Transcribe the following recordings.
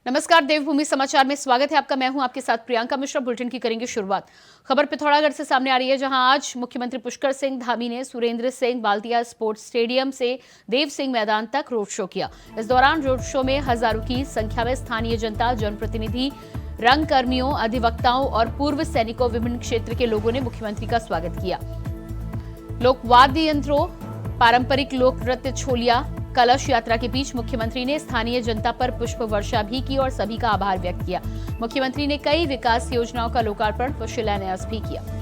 नमस्कार, देवभूमि समाचार में स्वागत है आपका। मैं हूं आपके साथ प्रियंका मिश्रा। बुलेटिन की करेंगे शुरुआत। खबर पिथौरागढ़ से सामने आ रही है, जहां आज मुख्यमंत्री पुष्कर सिंह धामी ने सुरेंद्र सिंह बाल्तिया स्पोर्ट्स स्टेडियम से देव सिंह मैदान तक रोड शो किया। इस दौरान रोड शो में हजारों की संख्या में स्थानीय जनता, जनप्रतिनिधि, रंगकर्मियों, अधिवक्ताओं और पूर्व सैनिकों, विभिन्न क्षेत्र के लोगों ने मुख्यमंत्री का स्वागत किया। लोकवाद्य यंत्रों, पारंपरिक लोक नृत्य, छोलिया, कलश यात्रा के बीच मुख्यमंत्री ने स्थानीय जनता पर पुष्प वर्षा भी की और सभी का आभार व्यक्त किया। मुख्यमंत्री ने कई विकास योजनाओं का लोकार्पण व शिलान्यास भी किया।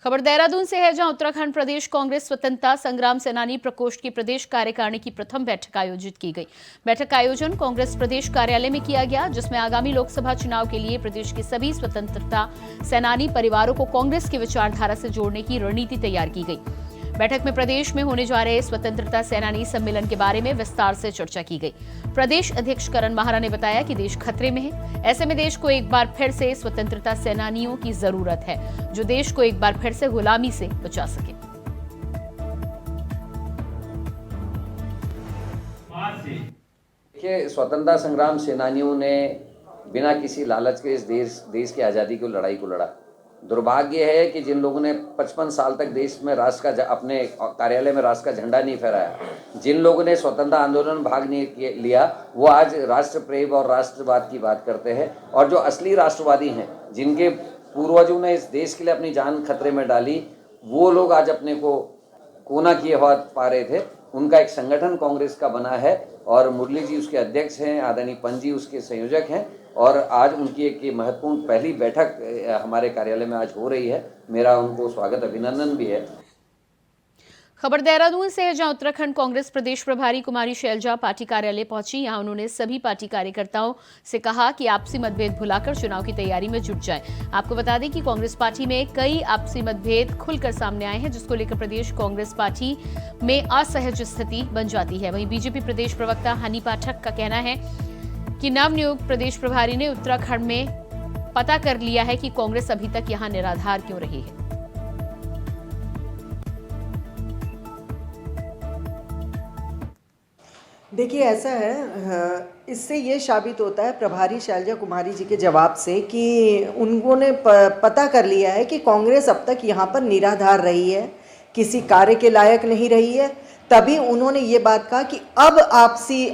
खबर देहरादून से है, जहां उत्तराखंड प्रदेश कांग्रेस स्वतंत्रता संग्राम सेनानी प्रकोष्ठ की प्रदेश कार्यकारिणी की प्रथम बैठक आयोजित की गई। बैठक का आयोजन कांग्रेस प्रदेश कार्यालय में किया गया, जिसमें आगामी लोकसभा चुनाव के लिए प्रदेश के सभी स्वतंत्रता सेनानी परिवारों को कांग्रेस की विचारधारा से जोड़ने की रणनीति तैयार की गई। बैठक में प्रदेश में होने जा रहे स्वतंत्रता सेनानी सम्मेलन के बारे में विस्तार से चर्चा की गई। प्रदेश अध्यक्ष करण माहरा ने बताया कि देश खतरे में है, ऐसे में देश को एक बार फिर से स्वतंत्रता सेनानियों की जरूरत है, जो देश को एक बार फिर से गुलामी से बचा सके। देखिए, स्वतंत्रता संग्राम सेनानियों ने बिना किसी लालच के इस देश की आज़ादी की लड़ाई को लड़ा। दुर्भाग्य है कि जिन लोगों ने 55 साल तक देश में राष्ट्र का अपने कार्यालय में राष्ट्र का झंडा नहीं फहराया, जिन लोगों ने स्वतंत्रता आंदोलन में भाग नहीं लिया, वो आज राष्ट्र प्रेम और राष्ट्रवाद की बात करते हैं। और जो असली राष्ट्रवादी हैं, जिनके पूर्वजों ने इस देश के लिए अपनी जान खतरे में डाली, वो लोग आज अपने को कोना किए हुआ पा रहे थे। उनका एक संगठन कांग्रेस का बना है और मुरली जी उसके अध्यक्ष हैं, आदरणीय पंत जी उसके संयोजक हैं। और आज उनकी एक महत्वपूर्ण पहली बैठक हमारे कार्यालय में आज हो रही है। मेरा उनको स्वागत, अभिनंदन भी है। खबर देहरादून से है, जहां उत्तराखंड कांग्रेस प्रदेश प्रभारी कुमारी शैलजा पार्टी कार्यालय पहुंची। यहां उन्होंने सभी पार्टी कार्यकर्ताओं से कहा कि आपसी मतभेद भुलाकर चुनाव की तैयारी में जुट जाएं। आपको बता दें कि कांग्रेस पार्टी में कई आपसी मतभेद खुलकर सामने आए हैं, जिसको लेकर प्रदेश कांग्रेस पार्टी में असहज स्थिति बन जाती है। वहीं बीजेपी प्रदेश प्रवक्ता हनी पाठक का कहना है कि नवनियुक्त प्रदेश प्रभारी ने उत्तराखंड में पता कर लिया है कि कांग्रेस अभी तक यहां निराधार क्यों रही है। देखिए, ऐसा है, इससे ये साबित होता है प्रभारी शैलजा कुमारी जी के जवाब से कि उन्होंने पता कर लिया है कि कांग्रेस अब तक यहाँ पर निराधार रही है, किसी कार्य के लायक नहीं रही है। तभी उन्होंने ये बात कहा कि अब आपसी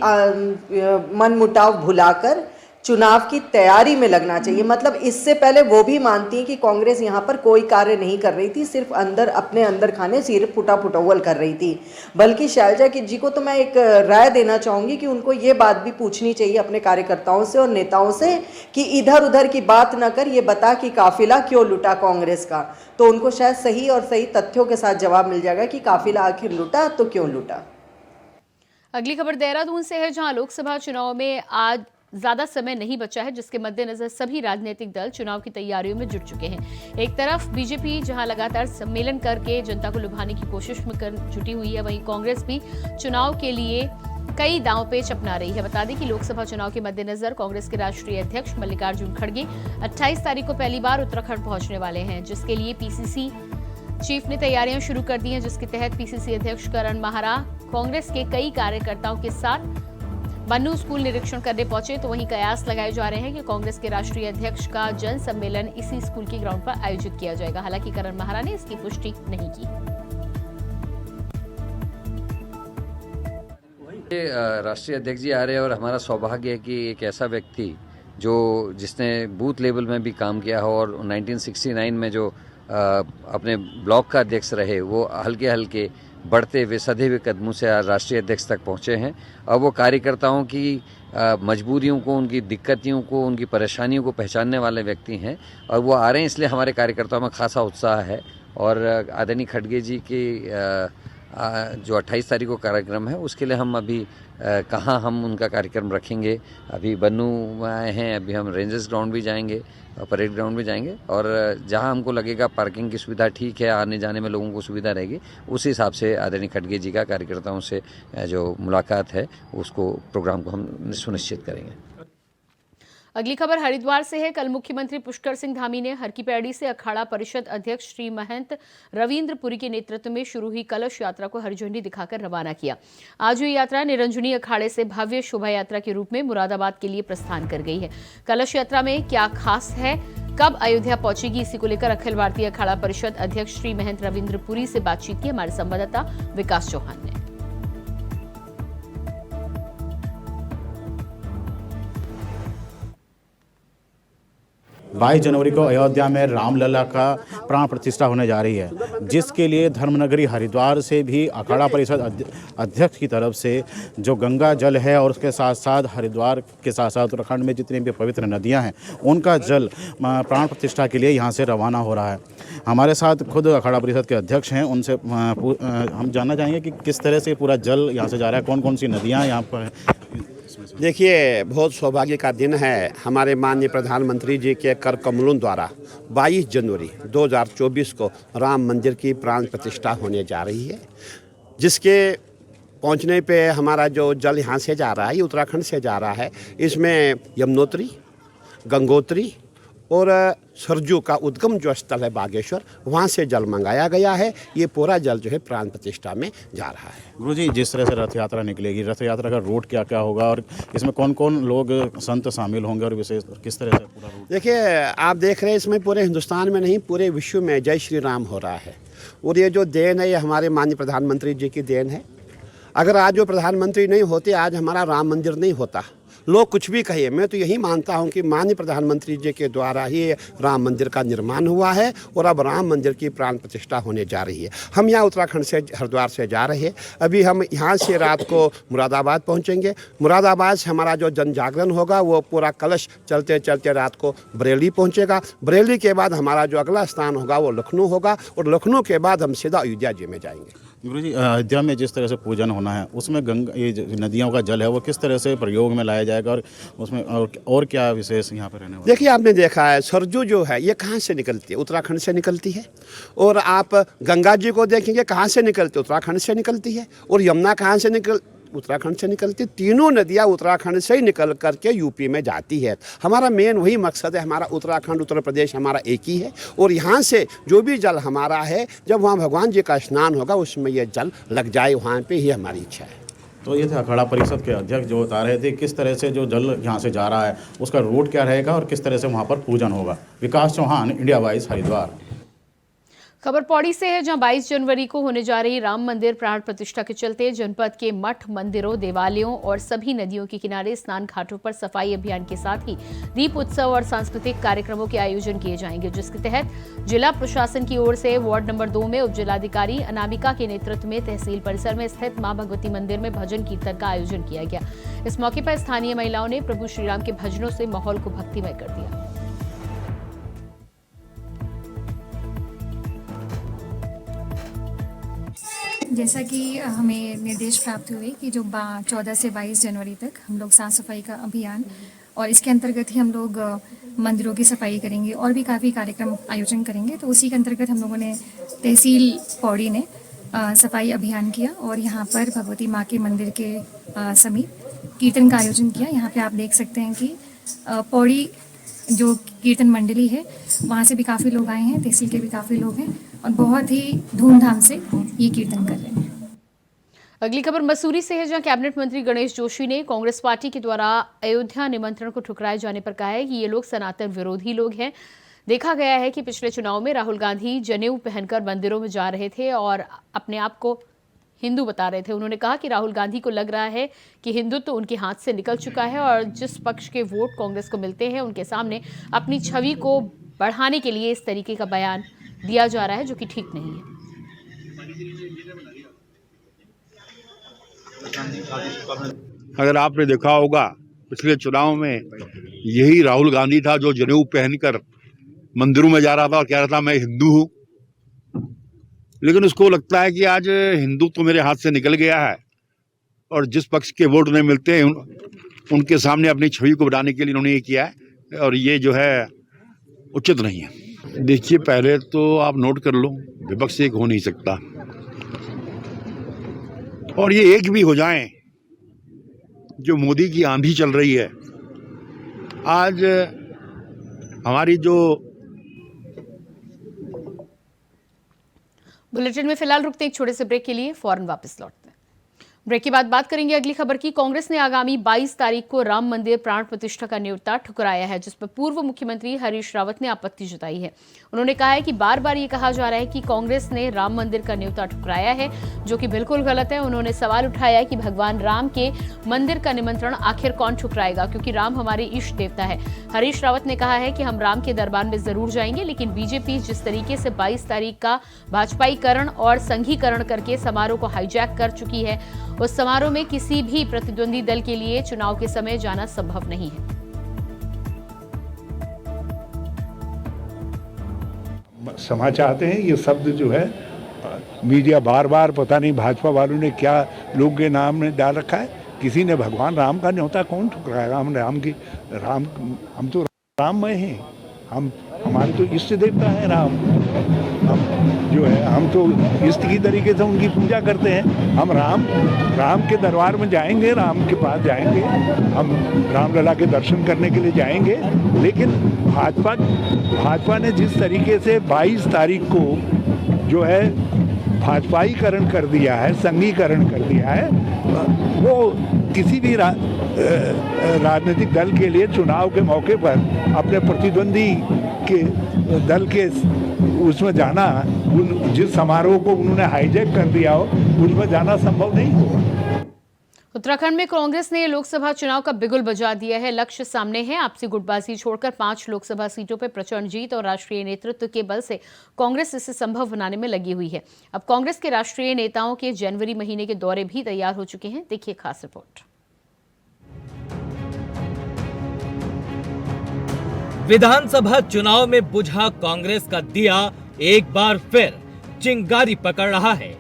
मनमुटाव भुलाकर चुनाव की तैयारी में लगना चाहिए। मतलब इससे पहले वो भी मानती हैं कि कांग्रेस यहाँ पर कोई कार्य नहीं कर रही थी, सिर्फ अपने अंदर खाने सिर्फ फुटावल कर रही थी। बल्कि शैलजा जी को तो मैं एक राय देना चाहूँगी कि उनको ये बात भी पूछनी चाहिए अपने कार्यकर्ताओं से और नेताओं से कि इधर उधर की बात न कर, ये बता कि काफिला क्यों लुटा कांग्रेस का। तो उनको शायद सही और सही तथ्यों के साथ जवाब मिल जाएगा कि काफिला आखिर लुटा तो क्यों लुटा। अगली खबर देहरादून से है, जहां लोकसभा चुनाव में आज ज्यादा समय नहीं बचा है, जिसके मद्देनजर सभी राजनीतिक दल चुनाव की तैयारियों में जुट चुके हैं। एक तरफ बीजेपी जहां लगातार सम्मेलन करके जनता को लुभाने की कोशिश में जुटी हुई है, वहीं कांग्रेस भी चुनाव के लिए कई दांवपेच अपना रही है। बता दें कि लोकसभा चुनाव के मद्देनजर कांग्रेस के राष्ट्रीय अध्यक्ष मल्लिकार्जुन खड़गे 28 तारीख को पहली बार उत्तराखंड पहुंचने वाले हैं, जिसके लिए पीसीसी चीफ ने तैयारियां शुरू कर दी हैं, जिसके तहत पीसीसी अध्यक्ष करण माहरा कांग्रेस के कई कार्यकर्ताओं के साथ बन्नू स्कूल निरीक्षण करने पहुंचे। तो वहीं कयास लगाए जा रहे हैं कि कांग्रेस के राष्ट्रीय अध्यक्ष का जन सम्मेलन इसी स्कूल के ग्राउंड पर आयोजित किया जाएगा। हालांकि करण माहरा ने इसकी पुष्टि नहीं की। राष्ट्रीय अध्यक्ष जी आ रहे हैं और हमारा सौभाग्य है कि एक ऐसा व्यक्ति जिसने बूथ लेवल में भी काम किया हो और 1969 में जो अपने ब्लॉक का अध्यक्ष रहे, वो हल्के हल्के बढ़ते हुए सधे हुए कदमों से आज राष्ट्रीय अध्यक्ष तक पहुंचे हैं। अब वो कार्यकर्ताओं की मजबूरियों को, उनकी दिक्कतों को, उनकी परेशानियों को पहचानने वाले व्यक्ति हैं और वो आ रहे हैं, इसलिए हमारे कार्यकर्ताओं में खासा उत्साह है। और आदरणीय खड़गे जी की जो 28 तारीख को कार्यक्रम है, उसके लिए हम अभी कहाँ हम उनका कार्यक्रम रखेंगे, अभी बन्नू आए हैं, अभी हम रेंजर्स ग्राउंड भी जाएंगे, परेड ग्राउंड भी जाएंगे और जहां हमको लगेगा पार्किंग की सुविधा ठीक है, आने जाने में लोगों को सुविधा रहेगी, उस हिसाब से आदरणीय खड़गे जी का कार्यकर्ताओं से जो मुलाकात है उसको प्रोग्राम को हम सुनिश्चित करेंगे। अगली खबर हरिद्वार से है। कल मुख्यमंत्री पुष्कर सिंह धामी ने हर की पैड़ी से अखाड़ा परिषद अध्यक्ष श्री महंत रविंद्र पुरी के नेतृत्व में शुरू हुई कलश यात्रा को हरी झंडी दिखाकर रवाना किया। आज ये यात्रा निरंजनी अखाड़े से भव्य शोभा यात्रा के रूप में मुरादाबाद के लिए प्रस्थान कर गई है। कलश यात्रा में क्या खास है, कब अयोध्या पहुंचेगी, इसी को लेकर अखिल भारतीय अखाड़ा परिषद अध्यक्ष श्री महंत रविंद्र पुरी से बातचीत की हमारे संवाददाता विकास चौहान ने। 22 जनवरी को अयोध्या में रामलला का प्राण प्रतिष्ठा होने जा रही है, जिसके लिए धर्मनगरी हरिद्वार से भी अखाड़ा परिषद अध्यक्ष की तरफ से जो गंगा जल है और उसके साथ साथ हरिद्वार के साथ साथ उत्तराखंड में जितनी भी पवित्र नदियां हैं उनका जल प्राण प्रतिष्ठा के लिए यहां से रवाना हो रहा है। हमारे साथ खुद अखाड़ा परिषद के अध्यक्ष हैं, उनसे हम जानना चाहेंगे कि किस तरह से पूरा जल यहाँ से जा रहा है, कौन कौन सी नदियाँ यहाँ पर। देखिए, बहुत सौभाग्य का दिन है। हमारे माननीय प्रधानमंत्री जी के कर कमलों द्वारा 22 जनवरी 2024 को राम मंदिर की प्राण प्रतिष्ठा होने जा रही है, जिसके पहुंचने पे हमारा जो जल यहाँ से जा रहा है, ये उत्तराखंड से जा रहा है। इसमें यमुनोत्री, गंगोत्री और सरजू का उद्गम जो स्थल है बागेश्वर, वहाँ से जल मंगाया गया है। ये पूरा जल जो है प्राण प्रतिष्ठा में जा रहा है। गुरुजी, जिस तरह से रथ यात्रा निकलेगी, रथ यात्रा का रूट क्या क्या होगा और इसमें कौन कौन लोग संत शामिल होंगे और विशेष किस तरह से पूरा रूट? देखिए, आप देख रहे हैं इसमें पूरे हिंदुस्तान में नहीं, पूरे विश्व में जय श्री राम हो रहा है। और ये जो देन है, ये हमारे माननीय प्रधानमंत्री जी की देन है। अगर आज वो प्रधानमंत्री नहीं होते, आज हमारा राम मंदिर नहीं होता। लोग कुछ भी कहिए, मैं तो यही मानता हूं कि माननीय प्रधानमंत्री जी के द्वारा ही राम मंदिर का निर्माण हुआ है और अब राम मंदिर की प्राण प्रतिष्ठा होने जा रही है। हम यहाँ उत्तराखंड से हरिद्वार से जा रहे हैं। अभी हम यहाँ से रात को मुरादाबाद पहुँचेंगे। मुरादाबाद से हमारा जो जन जागरण होगा वो पूरा कलश चलते चलते रात को बरेली पहुँचेगा। बरेली के बाद हमारा जो अगला स्थान होगा वो लखनऊ होगा और लखनऊ के बाद हम सीधा अयोध्या जी में जाएंगे। गुरुजी, अयोध्या में जिस तरह से पूजन होना है, उसमें गंगा, ये नदियों का जल है वो किस तरह से प्रयोग में लाया जाएगा और उसमें और क्या विशेष यहाँ पर रहने वाला? देखिए, आपने देखा है सरजू जो है ये कहाँ से निकलती है? उत्तराखंड से निकलती है। और आप गंगा जी को देखेंगे कहाँ से निकलती है? उत्तराखंड से निकलती है। और यमुना कहाँ से उत्तराखंड से निकलती। तीनों नदियाँ उत्तराखंड से ही निकल करके यूपी में जाती है। हमारा मेन वही मकसद है। हमारा उत्तराखंड उत्तर प्रदेश हमारा एक ही है और यहाँ से जो भी जल हमारा है, जब वहाँ भगवान जी का स्नान होगा उसमें यह जल लग जाए, वहाँ पे ही हमारी इच्छा है। तो ये थे अखाड़ा परिषद के अध्यक्ष जो बता रहे थे किस तरह से जो जल यहाँ से जा रहा है उसका रूट क्या रहेगा और किस तरह से वहाँ पर पूजन होगा। विकास चौहान, इंडिया वाइज, हरिद्वार। खबर पौड़ी से है, जहां 22 जनवरी को होने जा रही राम मंदिर प्राण प्रतिष्ठा के चलते जनपद के मठ, मंदिरों, देवालयों और सभी नदियों के किनारे स्नान घाटों पर सफाई अभियान के साथ ही दीप उत्सव और सांस्कृतिक कार्यक्रमों के आयोजन किए जाएंगे, जिसके तहत जिला प्रशासन की ओर से वार्ड नंबर 2 में उपजिलाधिकारी अनामिका के नेतृत्व में तहसील परिसर में स्थित मां भगवती मंदिर में भजन कीर्तन का आयोजन किया गया। इस मौके पर स्थानीय महिलाओं ने प्रभु श्रीराम के भजनों से माहौल को भक्तिमय कर दिया। जैसा कि हमें निर्देश प्राप्त हुए कि जो 14 से 22 जनवरी तक हम लोग साफ़ सफाई का अभियान और इसके अंतर्गत ही हम लोग मंदिरों की सफाई करेंगे और भी काफ़ी कार्यक्रम आयोजन करेंगे। तो उसी के अंतर्गत हम लोगों ने तहसील पौड़ी ने सफाई अभियान किया और यहाँ पर भगवती माँ के मंदिर के समीप कीर्तन का आयोजन किया। यहाँ पे आप देख सकते हैं कि पौड़ी जो कीर्तन मंडली है वहाँ से भी काफ़ी लोग आए हैं, तहसील के भी काफ़ी लोग हैं और बहुत ही धूमधाम से ये कीर्तन कर रहे हैं। अगली खबर मसूरी से है, जहां कैबिनेट मंत्री गणेश जोशी ने कांग्रेस पार्टी के द्वारा अयोध्या निमंत्रण को ठुकराए जाने पर कहा है कि ये लोग सनातन विरोधी लोग हैं। देखा गया है कि पिछले चुनाव में राहुल गांधी जनेऊ पहनकर मंदिरों में जा रहे थे और अपने आप को हिंदू बता रहे थे। उन्होंने कहा कि राहुल गांधी को लग रहा है कि हिंदुत्व उनके हाथ से निकल चुका है और जिस पक्ष के वोट कांग्रेस को मिलते हैं उनके सामने अपनी छवि को बढ़ाने के लिए इस तरीके का बयान दिया जा रहा है, जो कि ठीक नहीं है। अगर आपने देखा होगा पिछले चुनाव में यही राहुल गांधी था जो जनेऊ पहनकर मंदिरों में जा रहा था और कह रहा था मैं हिंदू हूं। लेकिन उसको लगता है कि आज हिंदू तो मेरे हाथ से निकल गया है और जिस पक्ष के वोट उन्हें मिलते हैं उनके सामने अपनी छवि को बढ़ाने के लिए उन्होंने ये किया है और ये जो है उचित नहीं है। देखिए, पहले तो आप नोट कर लो, विपक्ष एक हो नहीं सकता और ये एक भी हो जाएं, जो मोदी की आंधी चल रही है आज हमारी जो बुलेटिन में फिलहाल रुकते हैं एक छोटे से ब्रेक के लिए, फौरन वापस लौटते हैं। ब्रेक के बाद बात करेंगे अगली खबर की। कांग्रेस ने आगामी 22 तारीख को राम मंदिर प्राण प्रतिष्ठा का न्योता ठुकराया है, जिस पर पूर्व मुख्यमंत्री हरीश रावत ने आपत्ति जताई है। उन्होंने कहा है कि बार बार ये कहा जा रहा है कि कांग्रेस ने राम मंदिर का न्योता ठुकराया है, जो कि बिल्कुल गलत है। उन्होंने सवाल उठाया कि भगवान राम के मंदिर का निमंत्रण आखिर कौन ठुकराएगा, क्योंकि राम हमारे इष्ट देवता है। हरीश रावत ने कहा है कि हम राम के दरबार में जरूर जाएंगे, लेकिन बीजेपी जिस तरीके से 22 तारीख का भाजपाईकरण और संघीकरण करके समारोह को हाईजैक कर चुकी है, उस समारोह में किसी भी प्रतिद्वंदी दल के लिए चुनाव के समय जाना संभव नहीं है। क्षमा चाहते हैं, ये शब्द जो है मीडिया बार बार पता नहीं भाजपा वालों ने क्या लोग के नाम में डाल रखा है। किसी ने भगवान राम का न्योता कौन ठुकराएगा? हम तो राममय हैं, हमारे तो इष्ट देवता है राम। हम जो है हम तो इष्ट की तरीके से उनकी पूजा करते हैं। हम राम के दरबार में जाएंगे, राम के पास जाएंगे, हम रामलला के दर्शन करने के लिए जाएंगे। लेकिन भाजपा ने जिस तरीके से 22 तारीख को जो है भाजपाईकरण कर दिया है, संघीकरण कर दिया है, वो किसी भी राजनीतिक दल के लिए चुनाव के मौके पर अपने प्रतिद्वंदी के दल के उसमें जाना, जिस समारोह को उन्होंने हाईजैक कर दिया हो, उसमें जाना संभव नहीं होगा। उत्तराखंड में कांग्रेस ने लोकसभा चुनाव का बिगुल बजा दिया है। लक्ष्य सामने है, आपसी गुटबाजी छोड़कर 5 लोकसभा सीटों पर प्रचंड जीत और राष्ट्रीय नेतृत्व के बल से कांग्रेस इसे संभव बनाने में लगी हुई है। अब कांग्रेस के राष्ट्रीय नेताओं के जनवरी महीने के दौरे भी तैयार हो चुके हैं। देखिए खास रिपोर्ट। विधानसभा चुनाव में बुझा कांग्रेस का दिया एक बार फिर चिंगारी पकड़ रहा है।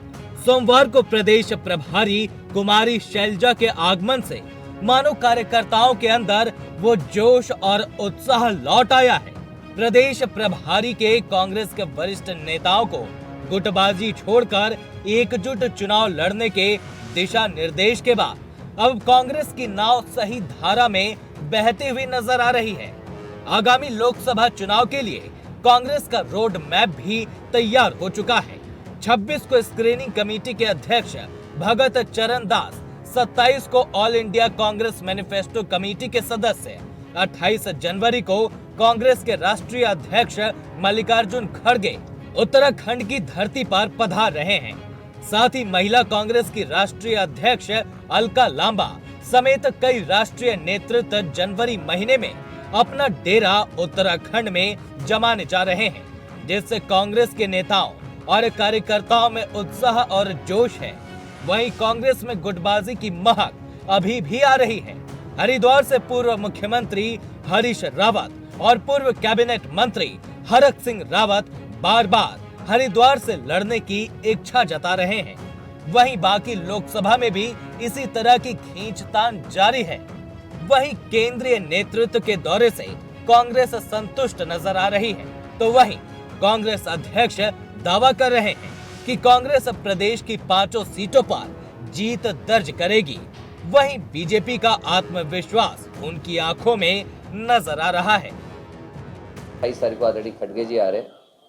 सोमवार को प्रदेश प्रभारी कुमारी शैलजा के आगमन से मानो कार्यकर्ताओं के अंदर वो जोश और उत्साह लौट आया है। प्रदेश प्रभारी के कांग्रेस के वरिष्ठ नेताओं को गुटबाजी छोड़कर एकजुट चुनाव लड़ने के दिशा निर्देश के बाद अब कांग्रेस की नाव सही धारा में बहती हुई नजर आ रही है। आगामी लोकसभा चुनाव के लिए कांग्रेस का रोड मैप भी तैयार हो चुका है। 26 को स्क्रीनिंग कमेटी के अध्यक्ष भगत चरण दास, 27 को all India Congress manifesto committee के सदस्य, 28 जनवरी को कांग्रेस के राष्ट्रीय अध्यक्ष मल्लिकार्जुन खड़गे उत्तराखंड की धरती पर पधार रहे हैं। साथ ही महिला कांग्रेस की राष्ट्रीय अध्यक्ष अलका लांबा समेत कई राष्ट्रीय नेतृत्व जनवरी महीने में अपना डेरा उत्तराखंड में जमाने जा रहे हैं, जिससे कांग्रेस के नेताओं और कार्यकर्ताओं में उत्साह और जोश है। वहीं कांग्रेस में गुटबाजी की महक अभी भी आ रही है। हरिद्वार से पूर्व मुख्यमंत्री हरीश रावत और पूर्व कैबिनेट मंत्री हरक सिंह रावत बार बार हरिद्वार से लड़ने की इच्छा जता रहे हैं। वहीं बाकी लोकसभा में भी इसी तरह की खींचतान जारी है। वहीं केंद्रीय नेतृत्व के दौरे से कांग्रेस संतुष्ट नजर आ रही है, तो वहीं कांग्रेस अध्यक्ष दावा कर रहे हैं कि कांग्रेस प्रदेश की 5 सीटों पर जीत दर्ज करेगी। वहीं बीजेपी का आत्मविश्वास उनकी आंखों में नजर आ रहा है। 22 तारीख को आदरणीय खड़गे जी आ रहे।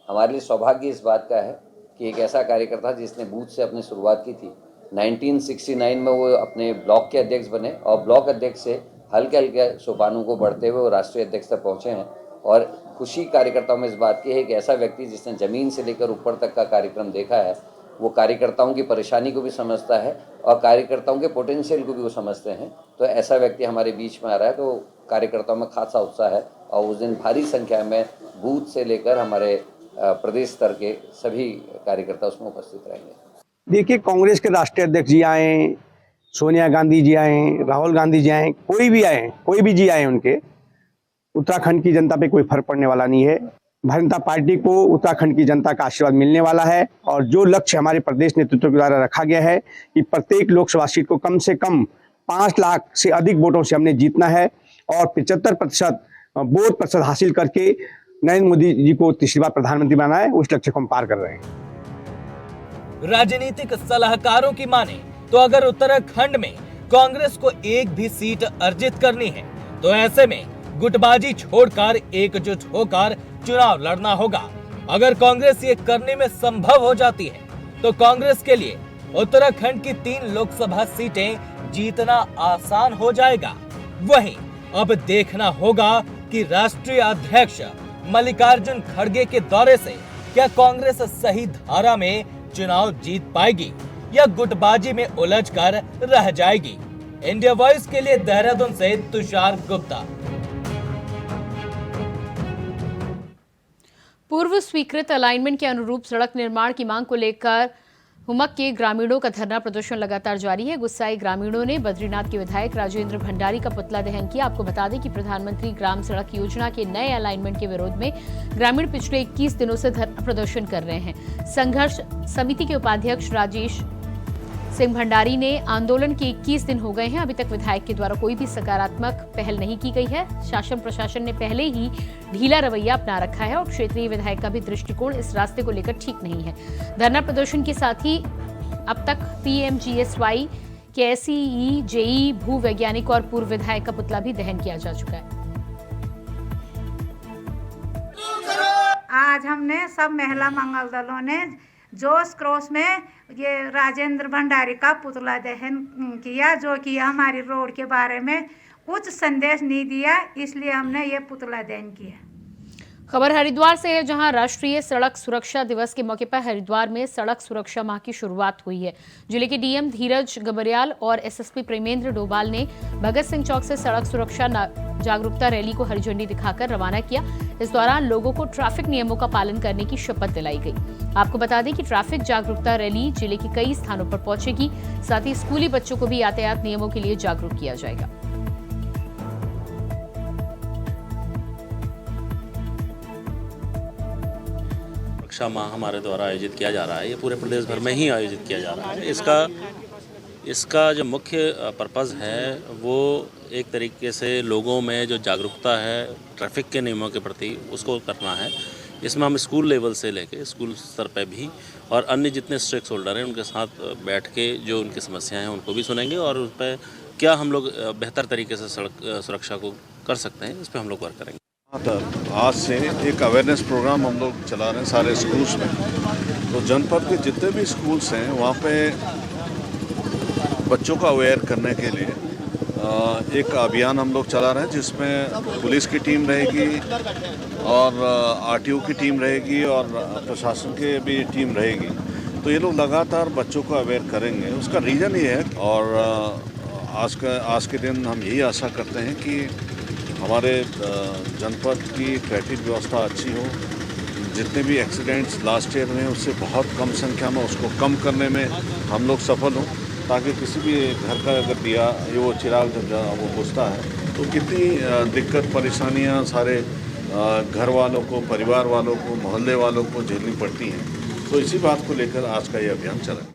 हमारे लिए सौभाग्य इस बात का है कि एक ऐसा कार्यकर्ता जिसने बूथ से अपनी शुरुआत की थी, 1969 में वो अपने ब्लॉक के अध्यक्ष बने और ब्लॉक अध्यक्ष से हल्के हल्के सोपानों को बढ़ते हुए वो राष्ट्रीय अध्यक्ष तक पहुंचे हैं। और खुशी कार्यकर्ताओं में इस बात की है कि ऐसा व्यक्ति जिसने जमीन से लेकर ऊपर तक का कार्यक्रम देखा है, वो कार्यकर्ताओं की परेशानी को भी समझता है और कार्यकर्ताओं के पोटेंशियल को भी वो समझते हैं। तो ऐसा व्यक्ति हमारे बीच में आ रहा है, तो कार्यकर्ताओं में खासा उत्साह है और उस दिन भारी संख्या में बूथ से लेकर हमारे प्रदेश स्तर के सभी कार्यकर्ता उसमें उपस्थित रहेंगे। देखिए, कांग्रेस के राष्ट्रीय अध्यक्ष जी आए, सोनिया गांधी जी आए, राहुल गांधी जी आए, कोई भी जी आए, उनके उत्तराखंड की जनता पे कोई फर्क पड़ने वाला नहीं है। भारतीय जनता पार्टी को उत्तराखंड की जनता का आशीर्वाद मिलने वाला है और जो लक्ष्य हमारे प्रदेश नेतृत्व के द्वारा रखा गया है कि प्रत्येक लोकसभा सीट को कम से कम 5 लाख से अधिक वोटों से हमने जीतना है और 75% वोट प्रतिशत हासिल करके नरेंद्र मोदी जी को तीसरी बार प्रधानमंत्री बनाना है, उस लक्ष्य को हम पार कर रहे हैं। राजनीतिक सलाहकारों की माने तो अगर उत्तराखंड में कांग्रेस को एक भी सीट अर्जित करनी है, तो ऐसे में गुटबाजी छोड़कर एकजुट होकर चुनाव लड़ना होगा। अगर कांग्रेस ये करने में संभव हो जाती है तो कांग्रेस के लिए उत्तराखंड की 3 लोकसभा सीटें जीतना आसान हो जाएगा। वहीं अब देखना होगा कि राष्ट्रीय अध्यक्ष मल्लिकार्जुन खड़गे के दौरे से क्या कांग्रेस सही धारा में चुनाव जीत पाएगी या गुटबाजी में उलझकर रह जाएगी। इंडिया वॉइस के लिए देहरादून से तुषार गुप्ता। पूर्व स्वीकृत अलाइनमेंट के अनुरूप सड़क निर्माण की मांग को लेकर हुमक के ग्रामीणों का धरना प्रदर्शन लगातार जारी है। गुस्साए ग्रामीणों ने बद्रीनाथ के विधायक राजेंद्र भंडारी का पुतला दहन किया। आपको बता दें कि प्रधानमंत्री ग्राम सड़क योजना के नए अलाइनमेंट के विरोध में ग्रामीण पिछले 21 दिनों से धरना प्रदर्शन कर रहे हैं। संघर्ष समिति के उपाध्यक्ष राजेश सिंह भंडारी ने आंदोलन के 21 दिन हो गए हैं, अभी तक विधायक के द्वारा कोई भी सकारात्मक पहल नहीं की गई है। शासन प्रशासन ने पहले ही ढीला रवैया अपना रखा है और क्षेत्रीय विधायक का भी दृष्टिकोण इस रास्ते को लेकर ठीक नहीं है। धरना प्रदर्शन के साथ ही अब तक PMGSY के SEE, JE, भू वैज्ञानिक और पूर्व विधायक का पुतला भी दहन किया जा चुका है। आज हमने सब महिला मंगल दलों ने जोश क्रोश में ये राजेंद्र भंडारी का पुतला दहन किया, जो कि हमारी रोड के बारे में कुछ संदेश नहीं दिया, इसलिए हमने ये पुतला दहन किया। खबर हरिद्वार से है, जहां राष्ट्रीय सड़क सुरक्षा दिवस के मौके पर हरिद्वार में सड़क सुरक्षा माह की शुरुआत हुई है। जिले के DM धीरज गबरियाल और SSP प्रेमेंद्र डोभाल ने भगत सिंह चौक से सड़क सुरक्षा जागरूकता रैली को हरी झंडी दिखाकर रवाना किया। इस दौरान लोगों को ट्रैफिक नियमों का पालन करने की शपथ दिलाई गई। आपको बता दें कि ट्रैफिक जागरूकता रैली जिले के कई स्थानों पर पहुंचेगी। साथ ही स्कूली बच्चों को भी यातायात नियमों के लिए जागरूक किया जाएगा। सुरक्षा माह हमारे द्वारा आयोजित किया जा रहा है। ये पूरे प्रदेश भर में ही आयोजित किया जा रहा है। इसका जो मुख्य पर्पज़ है वो एक तरीके से लोगों में जो जागरूकता है ट्रैफिक के नियमों के प्रति उसको करना है। इसमें हम स्कूल लेवल से लेके स्कूल स्तर पे भी और अन्य जितने स्टेक होल्डर हैं उनके साथ बैठ के जो उनकी समस्याएं हैं उनको भी सुनेंगे और उस पर क्या हम लोग बेहतर तरीके से सड़क सुरक्षा को कर सकते हैं, इस पर हम लोग वर्क करेंगे। आज से एक अवेयरनेस प्रोग्राम हम लोग चला रहे हैं सारे स्कूल्स में। तो जनपद के जितने भी स्कूल्स हैं वहाँ पे बच्चों को अवेयर करने के लिए एक अभियान हम लोग चला रहे हैं, जिसमें पुलिस की टीम रहेगी और RTO की टीम रहेगी और प्रशासन के भी टीम रहेगी। तो ये लोग लगातार बच्चों को अवेयर करेंगे। उसका रीज़न ये है और आज के दिन हम यही आशा करते हैं कि हमारे जनपद की ट्रैफिक व्यवस्था अच्छी हो। जितने भी एक्सीडेंट्स लास्ट ईयर में उससे बहुत कम संख्या में उसको कम करने में हम लोग सफल हों, ताकि किसी भी घर का अगर दिया वो चिराग जब वो बुझता है तो कितनी दिक्कत परेशानियां सारे घर वालों को, परिवार वालों को, मोहल्ले वालों को झेलनी पड़ती हैं। तो इसी बात को लेकर आज का ये अभियान चला।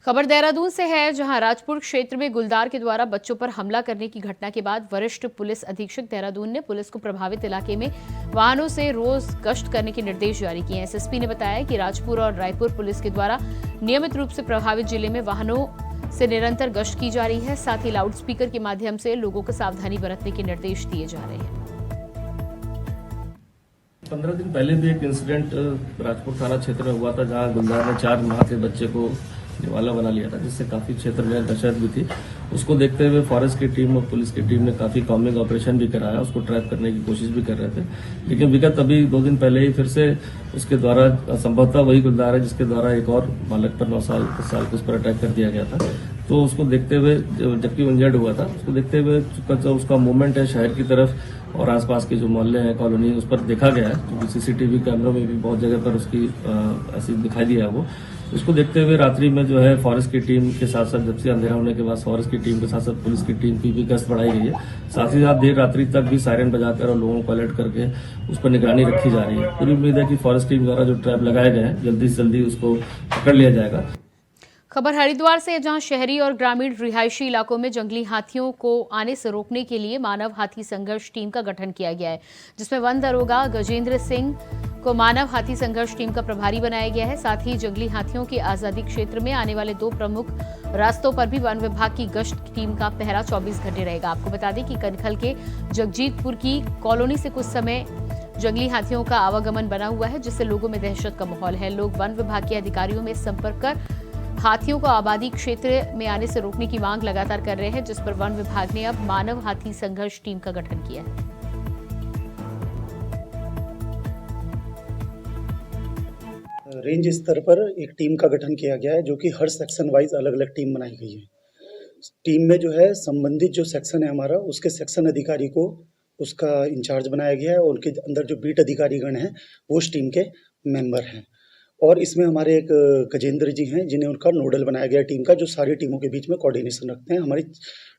खबर देहरादून से है, जहां राजपुर क्षेत्र में गुलदार के द्वारा बच्चों पर हमला करने की घटना के बाद वरिष्ठ पुलिस अधीक्षक देहरादून ने पुलिस को प्रभावित इलाके में वाहनों से रोज गश्त करने के निर्देश जारी किए हैं। SSP ने बताया कि राजपुर और रायपुर पुलिस के द्वारा नियमित रूप से प्रभावित जिले में वाहनों से निरंतर गश्त की जा रही है। साथ ही लाउडस्पीकर के माध्यम से लोगों को सावधानी बरतने के निर्देश दिए जा रहे हैं। 15 दिन पहले भी एक इंसिडेंट राजपुर थाना क्षेत्र में हुआ था, जहां गुलदार ने 4 माह के बच्चे को निवाला बना लिया था, जिससे काफी क्षेत्र में दहशत भी थी। उसको देखते हुए फॉरेस्ट की टीम और पुलिस की टीम ने काफी कॉम्बिंग ऑपरेशन भी कराया, उसको ट्रैप करने की कोशिश भी कर रहे थे। लेकिन विगत अभी 2 दिन पहले ही फिर से उसके द्वारा संभवतः वही गुलदार है जिसके द्वारा एक और बालक पर 9 साल 10 साल को उस पर अटैक कर दिया गया था। तो उसको देखते हुए, जबकि वो इंजर्ड हुआ था, उसको देखते हुए जो उसका मूवमेंट है शहर की तरफ और आसपास के जो मोहल्ले हैं, कॉलोनी, उस पर देखा गया है, क्योंकि CCTV कैमरों में भी बहुत जगह पर उसकी ऐसी दिखाई दिया है। वो उसको देखते हुए रात्रि में जो है फॉरेस्ट की टीम के साथ साथ, जब से अंधेरा होने के बाद फॉरेस्ट की टीम के साथ साथ पुलिस की टीम की भी गश्त बढ़ाई गई है। साथ ही साथ देर रात्रि तक भी सायरन बजाकर और लोगों को अलर्ट करके उस पर निगरानी रखी जा रही है। पूरी उम्मीद है कि फॉरेस्ट टीम द्वारा जो ट्रैप लगाए गए हैं जल्दी से जल्दी उसको पकड़ लिया जाएगा। खबर हरिद्वार से, जहां शहरी और ग्रामीण रिहायशी इलाकों में जंगली हाथियों को आने से रोकने के लिए मानव हाथी संघर्ष टीम का गठन किया गया है, जिसमें वन दरोगा गजेंद्र सिंह को मानव हाथी संघर्ष टीम का प्रभारी बनाया गया है। साथ ही जंगली हाथियों की आजादी क्षेत्र में आने वाले 2 प्रमुख रास्तों पर भी वन विभाग की गश्त टीम का पहरा 24 घंटे रहेगा। आपको बता दें कि कनखल के जगजीतपुर की कॉलोनी से कुछ समय जंगली हाथियों का आवागमन बना हुआ है, जिससे लोगों में दहशत का माहौल है। लोग वन विभाग के अधिकारियों में संपर्क कर हाथियों को आबादी क्षेत्र में आने से रोकने की मांग लगातार कर रहे हैं, जिस पर वन विभाग ने अब मानव हाथी संघर्ष टीम का गठन किया है। रेंज स्तर पर एक टीम का गठन किया गया है, जो कि हर सेक्शन वाइज अलग अलग टीम बनाई गई है। टीम में जो है संबंधित जो सेक्शन है हमारा, उसके सेक्शन अधिकारी को उसका इंचार्ज बनाया गया है और उनके अंदर जो बीट अधिकारीगण हैं वो उस टीम के मेंबर हैं। और इसमें हमारे एक गजेंद्र जी हैं जिन्हें उनका नोडल बनाया गया टीम का, जो सारी टीमों के बीच में कोऑर्डिनेशन रखते हैं। हमारी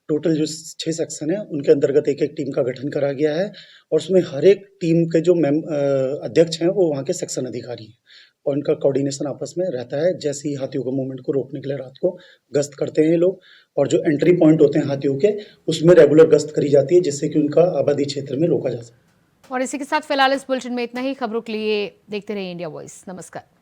टोटल जो 6 सेक्शन है उनके अंतर्गत एक एक टीम का गठन करा गया है और उसमें हर एक टीम के जो अध्यक्ष हैं वो वहाँ के सेक्शन अधिकारी हैं और उनका कोऑर्डिनेशन आपस में रहता है। जैसे ही हाथियों के मूवमेंट को रोकने के लिए रात को गश्त करते हैं ये लोग, और जो एंट्री पॉइंट होते हैं हाथियों के उसमें रेगुलर गश्त करी जाती है, जिससे कि उनका आबादी क्षेत्र में रोका जा सके। और इसी के साथ फिलहाल इस बुलेटिन में इतना ही। खबरों के लिए देखते रहिए इंडिया वॉइस। नमस्कार।